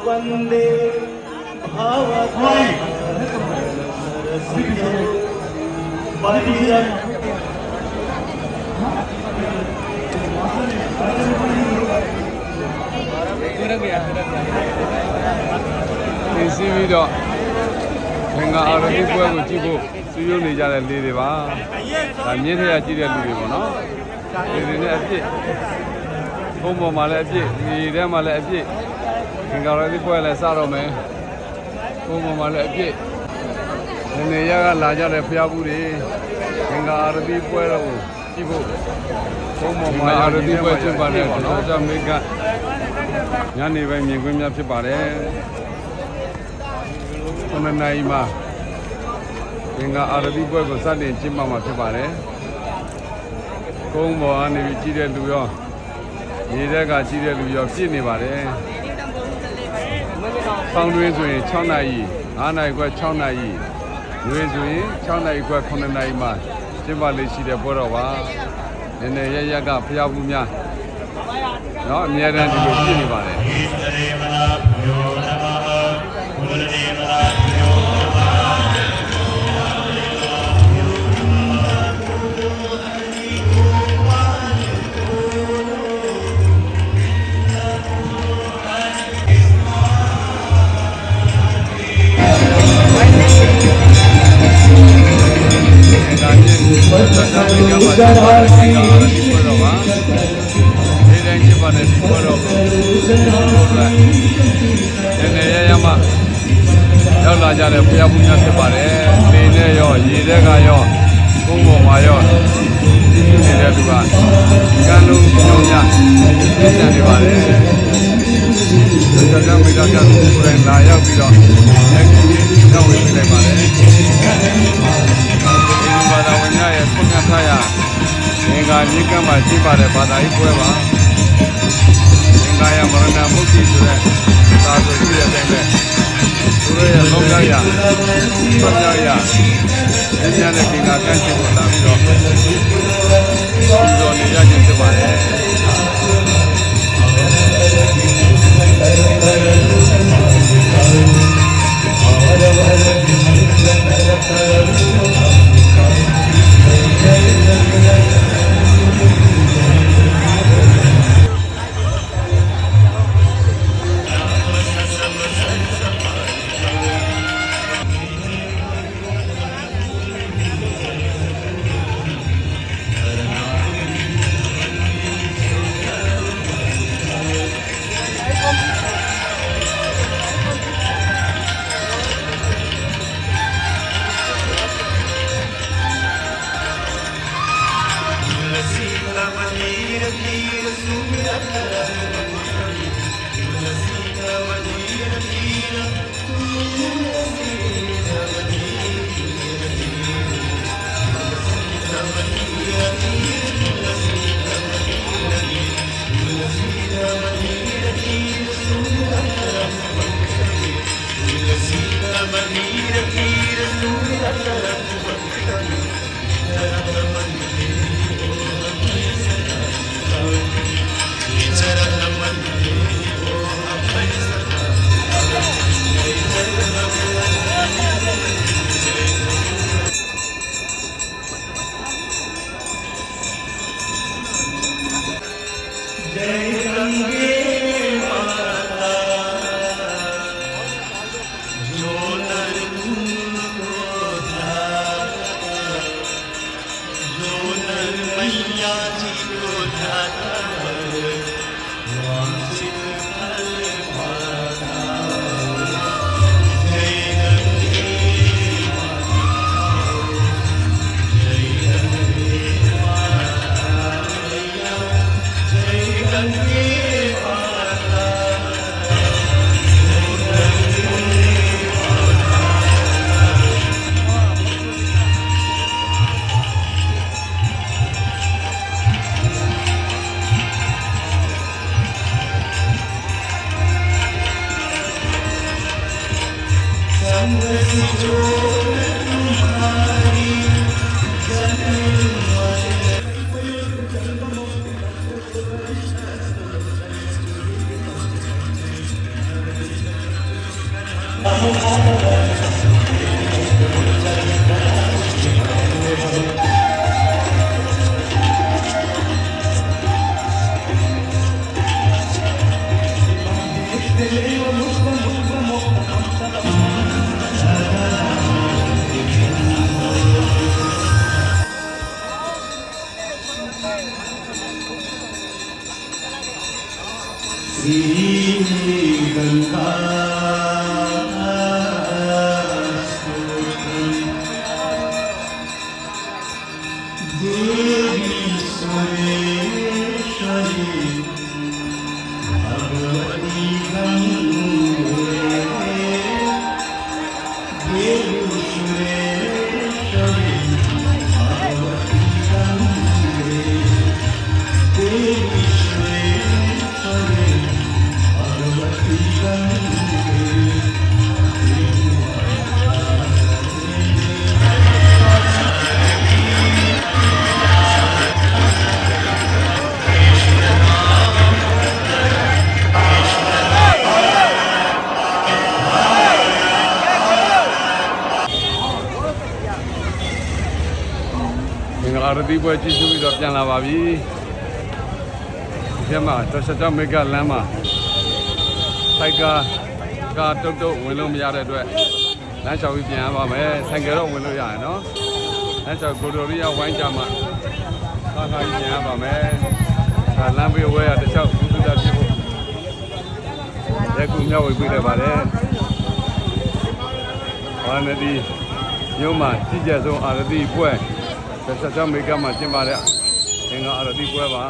वंदे भावताय इसी भी तो गंगा आरती को जीवो सुयो ले जा रहे ले बा तामिये थे आजी रे लुबे बनो ले ने अप्पे ओमो माले अप्पे नीरे माले अप्पे गंगा आरती को ले सा रो में ओमो माले अप्पे ने या का ला जा रहे फयाबू रे गंगा आरती को रो जीवो ओमो माले आरती को चुप पाने बनो जा मेगा यानी भाई मेरे को म्याप से पारे नाई मा गंगा आरती को साथ चिम्मा मा से पारे कौन बो आने भी चीरे लुयो ये का चीरे लुयो पीने पारे सांडवे जो ये 6 नाई आनाई को 6 नाई वे जो ये 6 नाई को 9 नाई मा चिम्मा ले चीरे बोरो वा ने या का फयाबू म्या नो मेरे ने जो पीने पारेရောက်လာကြတဲ့ဘုရားဘုရားဖြစ်ပါတယ်။နေနဲ့ရောရေတဲ့ကရောကုန်းပေါ်မှာရောနေတဲ့သူကကံလုံးကြောင်းများပြည့်စုံနေပါတယ်။ဒါကြောင့်မိသားစုကိုယ်တိုင်လာရောက်ပြီးတော့အဲဒီနောက်ဝင်နေလိုက်ပါတယ်။ဒီဘာသာဝင်များရဲ့ပုံမှန်ထားရငင်္ဂါမြေကမ်းမှာရှိပါတယ်ဘာသာရေးပွဲပါ။ငင်္ဂါရမရဏမုတ်တိဆိုတဲ့သာဆိုရှိတဲ့အတိုင်းပဲသူတို့ရဲ့လောကရပညာရဉာဏ်နဲ့ပညာကန်းချင်ကိုလာပြီးတော့နေရခြင်းဖြစ်ပါတယ် မင်္ဂလာရတိပွဲကြည့်ရှုပြီးတော့ပြန်လာပါပြီဒီမှာတော့စက်မေကလမ်းမှာစိုက်ကာတုတ်ဝင်လို့မရတဲ့အတွက်လမ်းလျှောက်ပြီးပြန်ရပါမယ်ဆိုင်ကယ်တော့ဝင်လို့ရရင်နော်လမ်းလျှောက်ကိုတိုရီယာဝိုင်းကြမှာကာကြီးပြန်ရပါမယ်လမ်းဘေးဝဲရတစ်ချောက်ဘူးတာဖြစ်ဖို့လက်ကူမြောက်ဝေးပြလိုက်ပါတယ်ဘာနဲ့ဒီမြို့မှာကြီးကျယ်ဆုံးအာရတိပွဲဆက်မေကမှာကျင်းပတဲ့သင်္ဃာအာရတိပွဲပါ